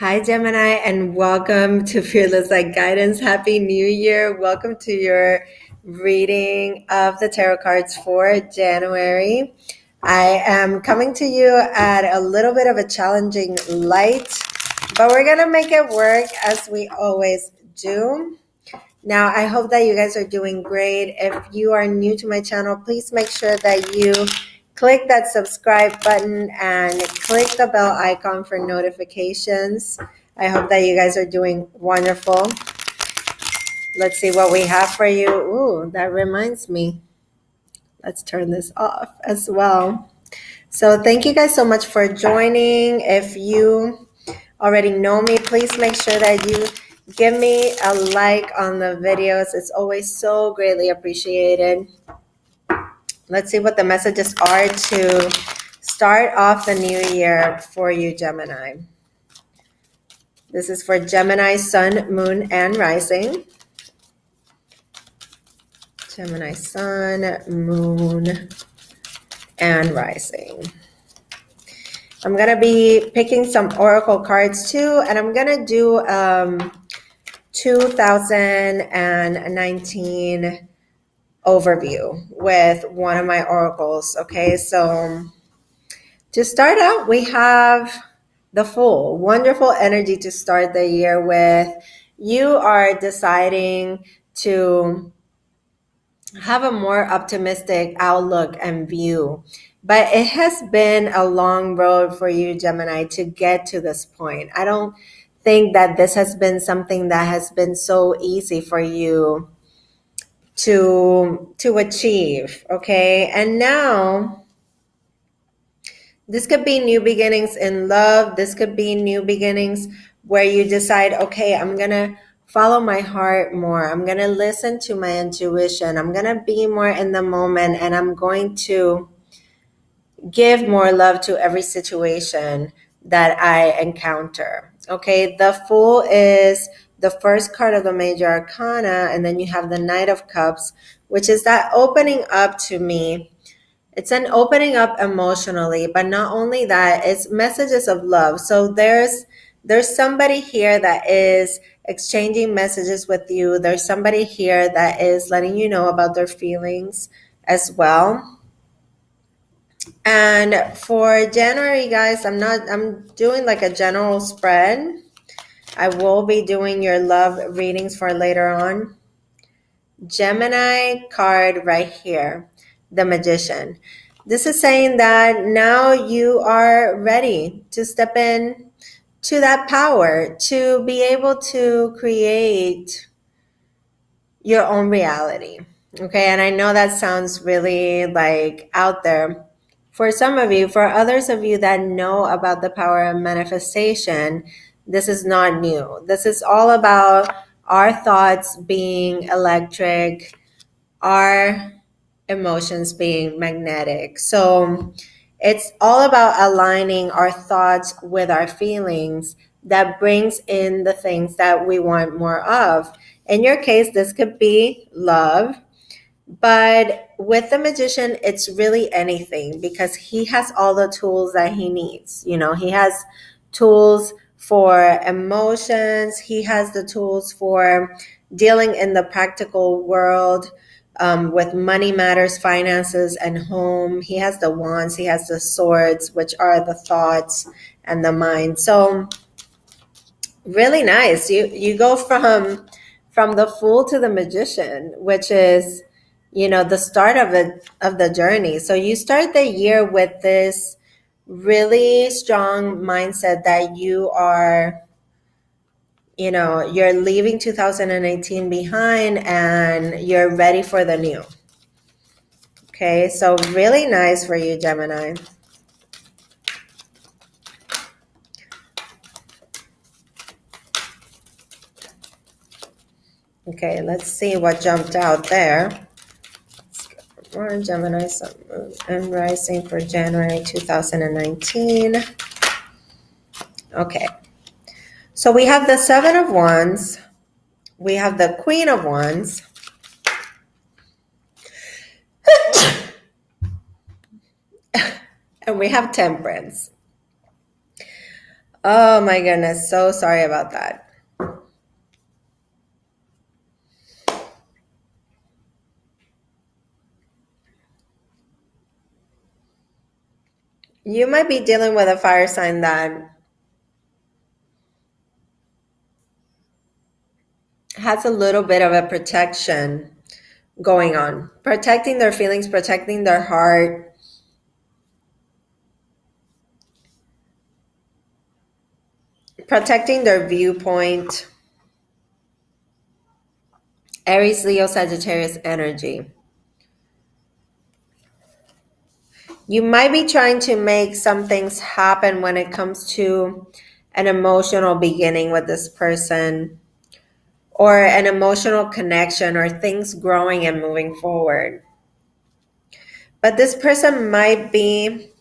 Hi, Gemini, and welcome to Fearless Light Guidance. Happy New Year. Welcome to your reading of the tarot cards for January. I am coming to you at a little bit of a challenging light, but we're going to make it work as we always do. Now, I hope that you guys are doing great. If you are new to my channel, please make sure that you click that subscribe button and click the bell icon for notifications. I hope that you guys are doing wonderful. Let's see what we have for you. Ooh, that reminds me. Let's turn this off as well. So thank you guys so much for joining. If you already know me, please make sure that you give me a like on the videos. It's always so greatly appreciated. Let's see what the messages are to start off the new year for you, Gemini. This is for Gemini, Sun, Moon, and Rising. Gemini, Sun, Moon, and Rising. I'm going to be picking some oracle cards too, and I'm going to do 2019 overview with one of my oracles. Okay, so to start out, we have the Fool. Wonderful energy to start the year with. You are deciding to have a more optimistic outlook and view. But it has been a long road for you, Gemini, to get to this point. I don't think that this has been something that has been so easy for you to achieve, okay? And now this could be new beginnings in love. This could be new beginnings where you decide, okay, I'm going to follow my heart more. I'm going to listen to my intuition. I'm going to be more in the moment, and I'm going to give more love to every situation that I encounter. Okay, the Fool is the first card of the major arcana, and then you have the Knight of Cups, which is that opening up to me. It's an opening up emotionally, but not only that, it's messages of love. So there's somebody here that is exchanging messages with you. There's somebody here that is letting you know about their feelings as well. And for January, guys, I'm doing like a general spread. I will be doing your love readings for later on. Gemini card right here, the Magician. This is saying that now you are ready to step in to that power, to be able to create your own reality. Okay, and I know that sounds really like out there for some of you. For others of you that know about the power of manifestation, this is not new. This is all about our thoughts being electric, our emotions being magnetic. So it's all about aligning our thoughts with our feelings that brings in the things that we want more of. In your case, this could be love, but with the Magician, it's really anything because he has all the tools that he needs. You know, he has tools for emotions, he has the tools for dealing in the practical world with money matters, finances, and home. He has the wands, he has the swords, which are the thoughts and the mind. So really nice. You go from the Fool to the Magician, which is, you know, the start of the journey. So you start the year with this really strong mindset that you are, you know, you're leaving 2018 behind and you're ready for the new. Okay, so really nice for you, Gemini. Okay, let's see what jumped out there. More Gemini, Sun, Moon, and Rising for January 2019. Okay, so we have the Seven of Wands, we have the Queen of Wands, and we have Temperance. Oh my goodness. So sorry about that. You might be dealing with a fire sign that has a little bit of a protection going on, protecting their feelings, protecting their heart, protecting their viewpoint. Aries, Leo, Sagittarius energy. You might be trying to make some things happen when it comes to an emotional beginning with this person, or an emotional connection, or things growing and moving forward. But this person might be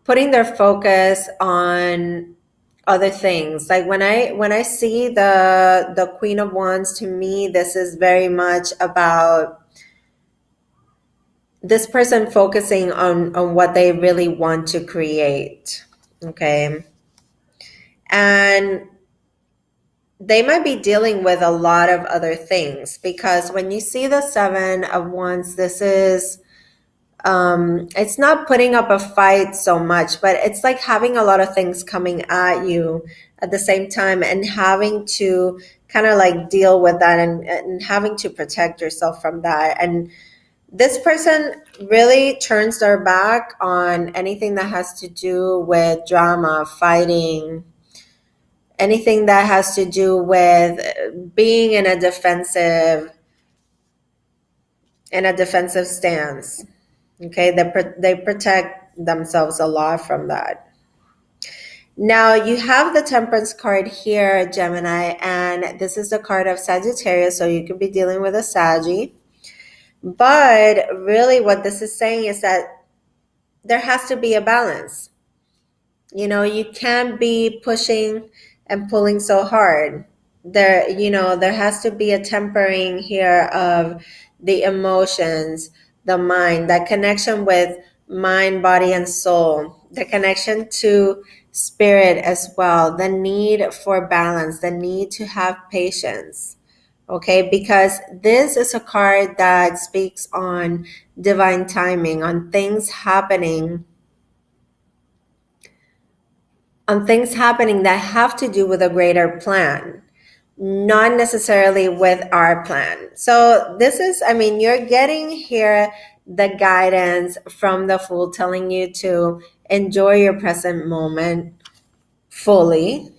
putting their focus on other things. Like when I see the Queen of Wands, to me this is very much about this person focusing on what they really want to create. Okay. And they might be dealing with a lot of other things, because when you see the Seven of Wands, this is it's not putting up a fight so much, but it's like having a lot of things coming at you at the same time, and having to kind of like deal with that, and having to protect yourself from that. And this person really turns their back on anything that has to do with drama, fighting, anything that has to do with being in a defensive stance. Okay, they protect themselves a lot from that. Now you have the Temperance card here, Gemini, and this is the card of Sagittarius, so you could be dealing with a Saggy. But really what this is saying is that there has to be a balance. You can't be pushing and pulling so hard. There has to be a tempering here of the emotions, the mind, that connection with mind, body, and soul, the connection to spirit as well, the need for balance, the need to have patience. Okay, because this is a card that speaks on divine timing, on things happening that have to do with a greater plan, not necessarily with our plan. So this is, you're getting here the guidance from the Fool, telling you to enjoy your present moment fully.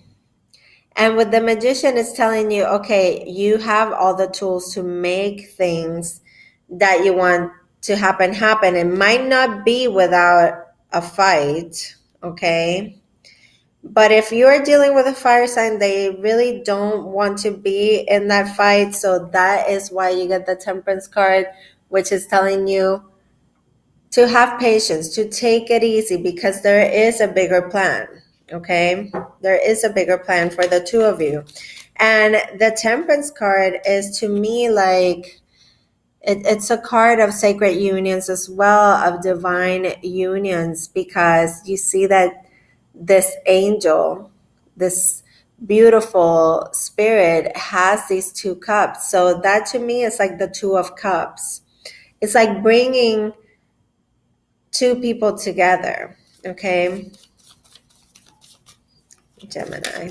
And with the Magician, it's telling you, okay, you have all the tools to make things that you want to happen. It might not be without a fight, okay? But if you are dealing with a fire sign, they really don't want to be in that fight. So that is why you get the Temperance card, which is telling you to have patience, to take it easy, because there is a bigger plan. Okay? There is a bigger plan for the two of you. And the Temperance card is, to me, like it's a card of sacred unions as well, of divine unions, because you see that this angel, this beautiful spirit, has these two cups. So that to me is like the Two of Cups. It's like bringing two people together. Okay, Gemini.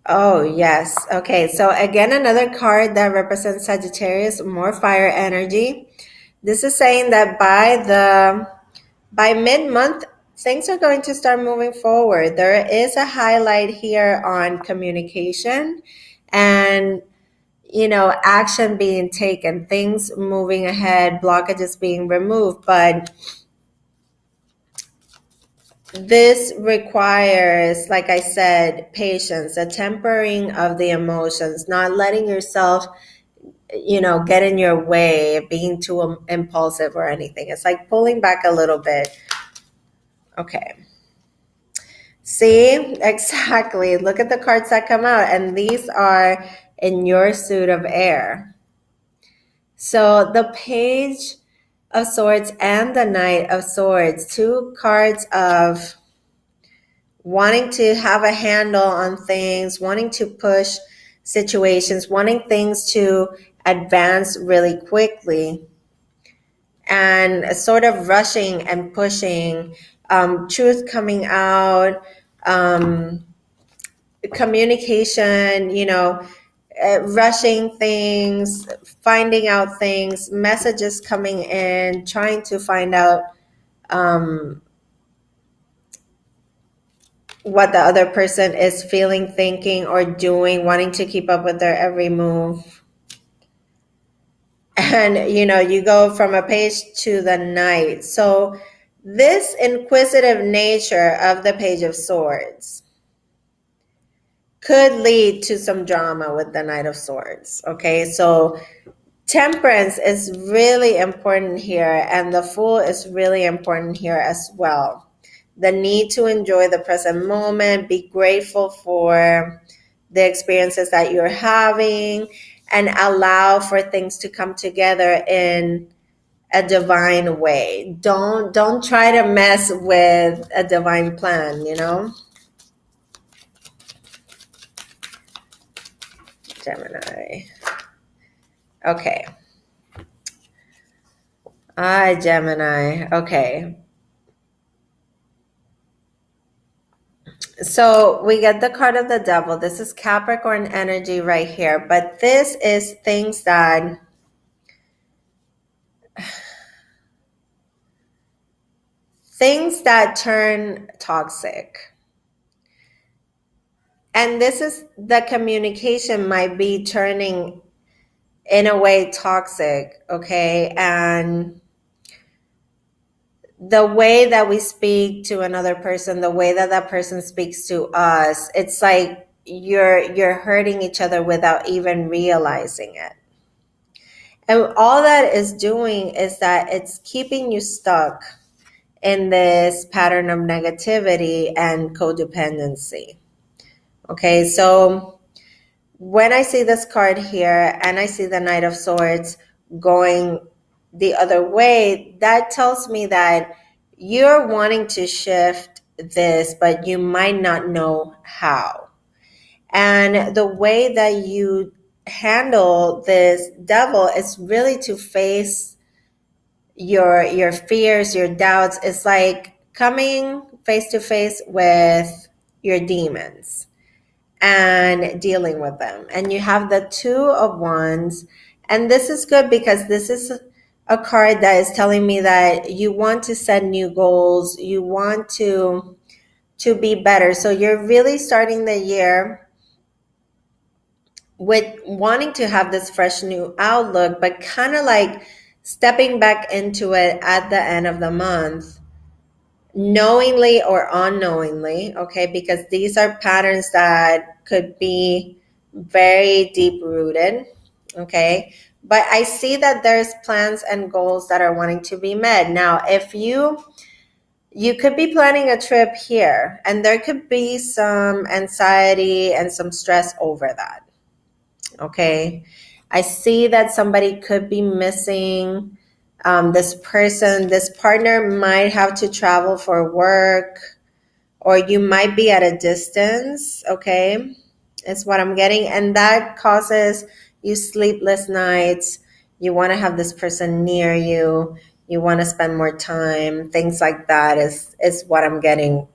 Oh, yes. Okay, so again, another card that represents Sagittarius, more fire energy. This is saying that by mid-month, things are going to start moving forward. There is a highlight here on communication and, action being taken, things moving ahead, blockages being removed. But this requires, like I said, patience, a tempering of the emotions, not letting yourself, get in your way, being too impulsive or anything. It's like pulling back a little bit. Okay. See, exactly. Look at the cards that come out. And these are in your suit of air. So the Page of Swords and the Knight of Swords, two cards of wanting to have a handle on things, wanting to push situations, wanting things to advance really quickly, and sort of rushing and pushing, truth coming out, communication, rushing things, finding out things, messages coming in, trying to find out what the other person is feeling, thinking, or doing, wanting to keep up with their every move. And, you go from a Page to the Knight. So this inquisitive nature of the Page of Swords could lead to some drama with the Knight of Swords. Okay, so temperance is really important here, and the Fool is really important here as well. The need to enjoy the present moment, be grateful for the experiences that you're having, and allow for things to come together in a divine way. Don't try to mess with a divine plan, Gemini. Okay. Gemini. Okay. So we get the card of the Devil. This is Capricorn energy right here. But this is things that turn toxic. And this is the communication might be turning in a way toxic, okay? And the way that we speak to another person, the way that that person speaks to us, it's like you're hurting each other without even realizing it. And all that is doing is that it's keeping you stuck in this pattern of negativity and codependency. Okay, so when I see this card here and I see the Knight of Swords going the other way, that tells me that you're wanting to shift this, but you might not know how. And the way that you handle this Devil is really to face your fears, your doubts. It's like coming face to face with your demons and dealing with them. And you have the Two of Wands. And this is good because this is a card that is telling me that you want to set new goals. You want to be better. So you're really starting the year with wanting to have this fresh new outlook, but kind of like stepping back into it at the end of the month, knowingly or unknowingly, okay? Because these are patterns that could be very deep rooted, okay? But I see that there's plans and goals that are wanting to be met. Now, if you could be planning a trip here, and there could be some anxiety and some stress over that, okay? I see that somebody could be missing. This partner might have to travel for work, or you might be at a distance, okay? It's what I'm getting. And that causes you sleepless nights. You want to have this person near you. You want to spend more time. Things like that is what I'm getting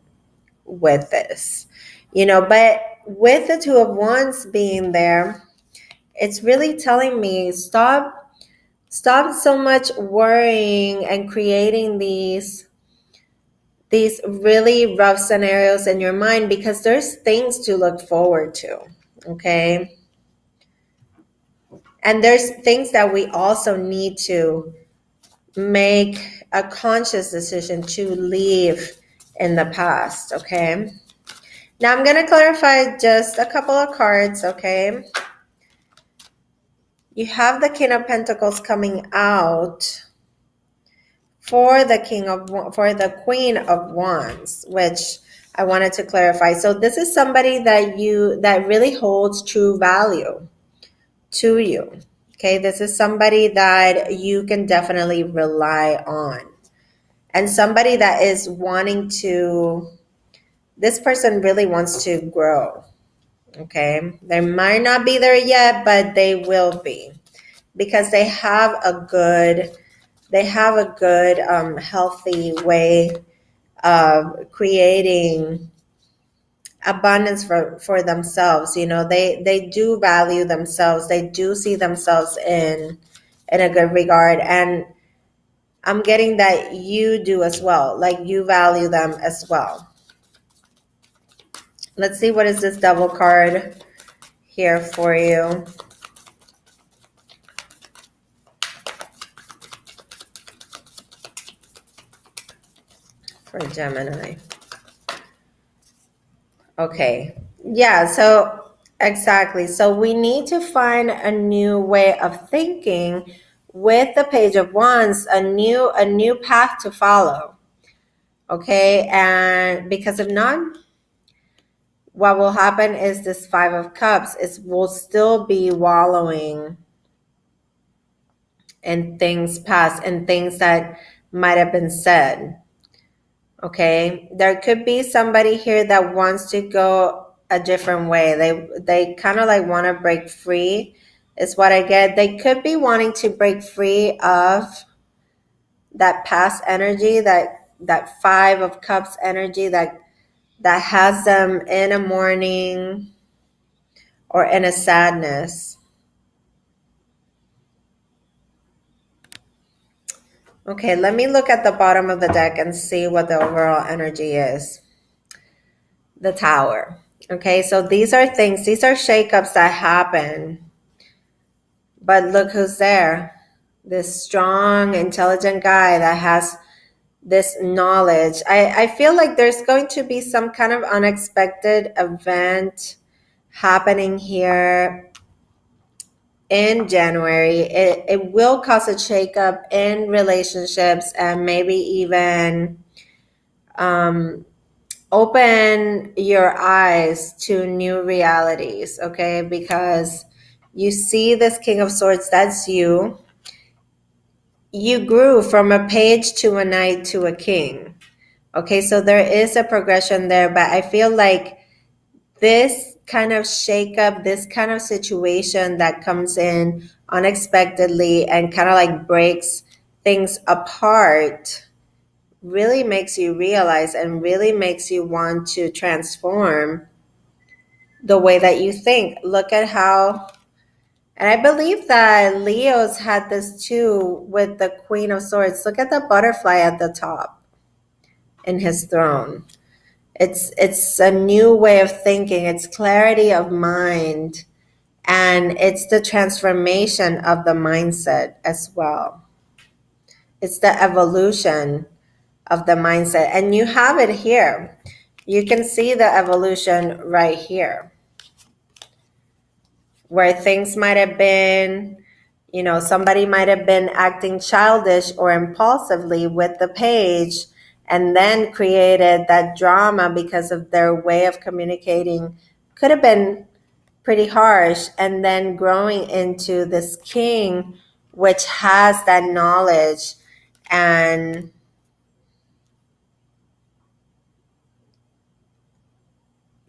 with this. But with the Two of Wands being there, it's really telling me stop so much worrying and creating these really rough scenarios in your mind, because there's things to look forward to, okay? And there's things that we also need to make a conscious decision to leave in the past, okay? Now I'm going to clarify just a couple of cards, okay? You have the King of Pentacles coming out for the Queen of Wands, which I wanted to clarify. So this is somebody that really holds true value. to you. Okay, this is somebody that you can definitely rely on, and somebody that is wanting to, this person really wants to grow. Okay, they might not be there yet, but they will be, because they have a good, healthy way of creating abundance for themselves. You know, they do value themselves. They do see themselves in a good regard. And I'm getting that you do as well. Like, you value them as well. Let's see, what is this devil card here for you? For Gemini. Okay. Yeah, so exactly. So we need to find a new way of thinking with the Page of Wands, a new path to follow. Okay? And because if not, what will happen is this Five of Cups is will still be wallowing in things past and things that might have been said. Okay, there could be somebody here that wants to go a different way. They kind of like want to break free, is what I get. They could be wanting to break free of that past energy, that Five of Cups energy that has them in a mourning or in a sadness. Okay, let me look at the bottom of the deck and see what the overall energy is. The Tower. Okay, so these are things, these are shakeups that happen. But look who's there. This strong, intelligent guy that has this knowledge. I feel like there's going to be some kind of unexpected event happening here in January. It will cause a shakeup in relationships and maybe even open your eyes to new realities, okay? Because you see this King of Swords, that's you. You grew from a page to a knight to a king. Okay, so there is a progression there, but I feel like this kind of shakeup, this kind of situation that comes in unexpectedly and kind of like breaks things apart really makes you realize and really makes you want to transform the way that you think. Look at how, and I believe that Leo's had this too with the Queen of Swords. Look at the butterfly at the top in his throne. It's a new way of thinking. It's clarity of mind, and it's the transformation of the mindset as well. It's the evolution of the mindset, and you have it here. You can see the evolution right here, where things might have been, you know, somebody might have been acting childish or impulsively with the page and then created that drama because of their way of communicating. Could have been pretty harsh, and then growing into this king, which has that knowledge and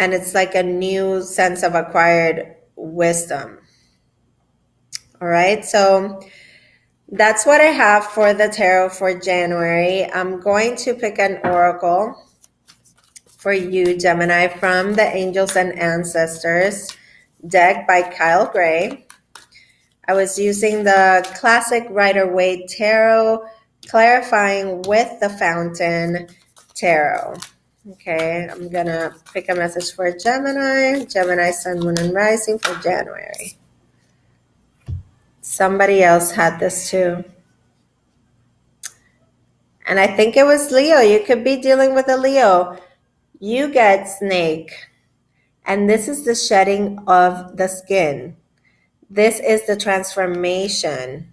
it's like a new sense of acquired wisdom. All right, so that's what I have for the tarot for January. I'm going to pick an oracle for you, Gemini, from the Angels and Ancestors deck by Kyle Gray. I was using the classic Rider-Waite Tarot, clarifying with the Fountain Tarot. Okay, I'm going to pick a message for Gemini, Sun, Moon, and Rising for January. Somebody else had this too. And I think it was Leo. You could be dealing with a Leo. You get Snake. And this is the shedding of the skin. This is the transformation.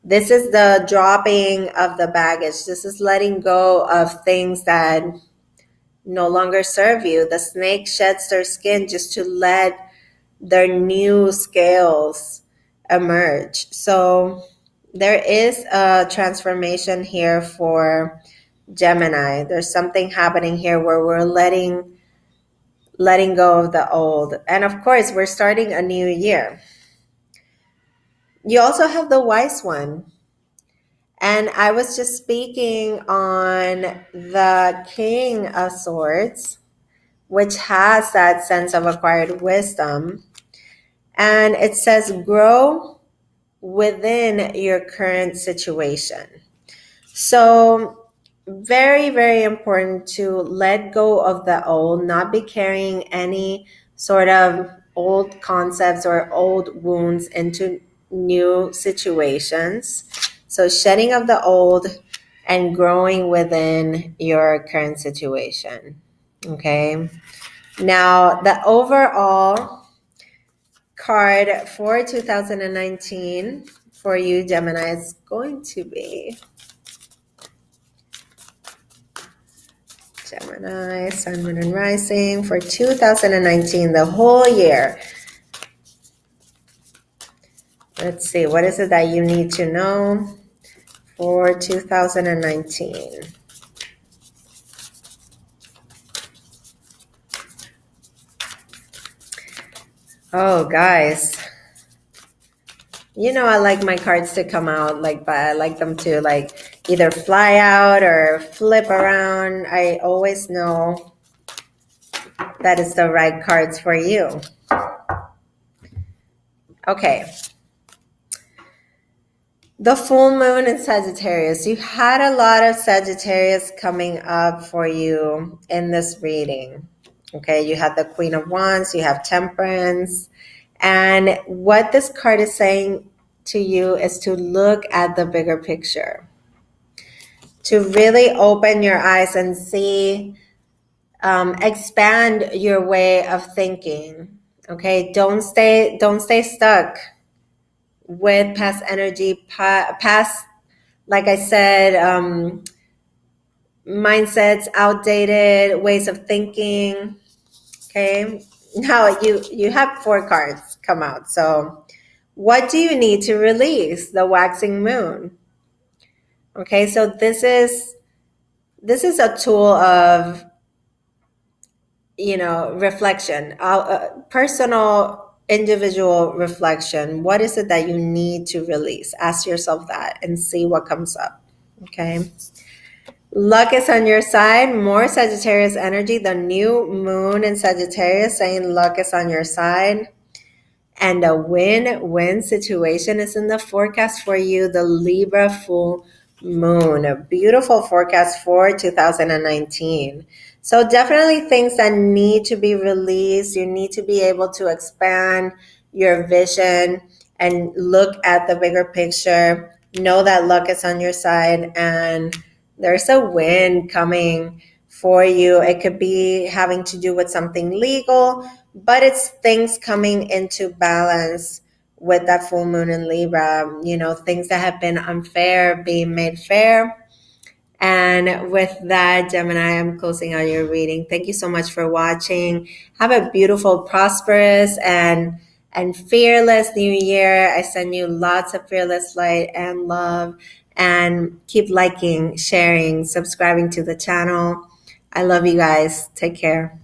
This is the dropping of the baggage. This is letting go of things that no longer serve you. The snake sheds their skin just to let their new scales emerge. So there is a transformation here for Gemini. There's something happening here where we're letting go of the old. And of course, we're starting a new year. You also have the wise one. And I was just speaking on the King of Swords, which has that sense of acquired wisdom. And it says, grow within your current situation. So, very, very important to let go of the old, not be carrying any sort of old concepts or old wounds into new situations. So, shedding of the old and growing within your current situation. Okay. Now, the overall card for 2019 for you, Gemini, is going to be Gemini, Sun, Moon, and Rising for 2019, the whole year. Let's see, what is it that you need to know for 2019? Oh, guys. You know, I like my cards to come out but I like them to either fly out or flip around. I always know that it's the right cards for you. Okay. The full moon in Sagittarius. You had a lot of Sagittarius coming up for you in this reading. Okay, you have the Queen of Wands, you have Temperance. And what this card is saying to you is to look at the bigger picture, to really open your eyes and see, expand your way of thinking. Okay, don't stay stuck with past energy, past, like I said, mindsets, outdated ways of thinking. Okay, now you have 4 cards come out. So what do you need to release? The waxing moon. Okay, so this is a tool of, reflection, personal, individual reflection. What is it that you need to release? Ask yourself that and see what comes up. Okay. Luck is on your side. More Sagittarius energy. The new moon in Sagittarius saying luck is on your side. And a win-win situation is in the forecast for you. The Libra full moon. A beautiful forecast for 2019. So definitely things that need to be released. You need to be able to expand your vision and look at the bigger picture. Know that luck is on your side and there's a win coming for you. It could be having to do with something legal, but it's things coming into balance with that full moon in Libra, things that have been unfair being made fair. And with that, Gemini, I'm closing out your reading. Thank you so much for watching. Have a beautiful, prosperous, and fearless new year. I send you lots of fearless light and love. And keep liking, sharing, subscribing to the channel. I love you guys. Take care.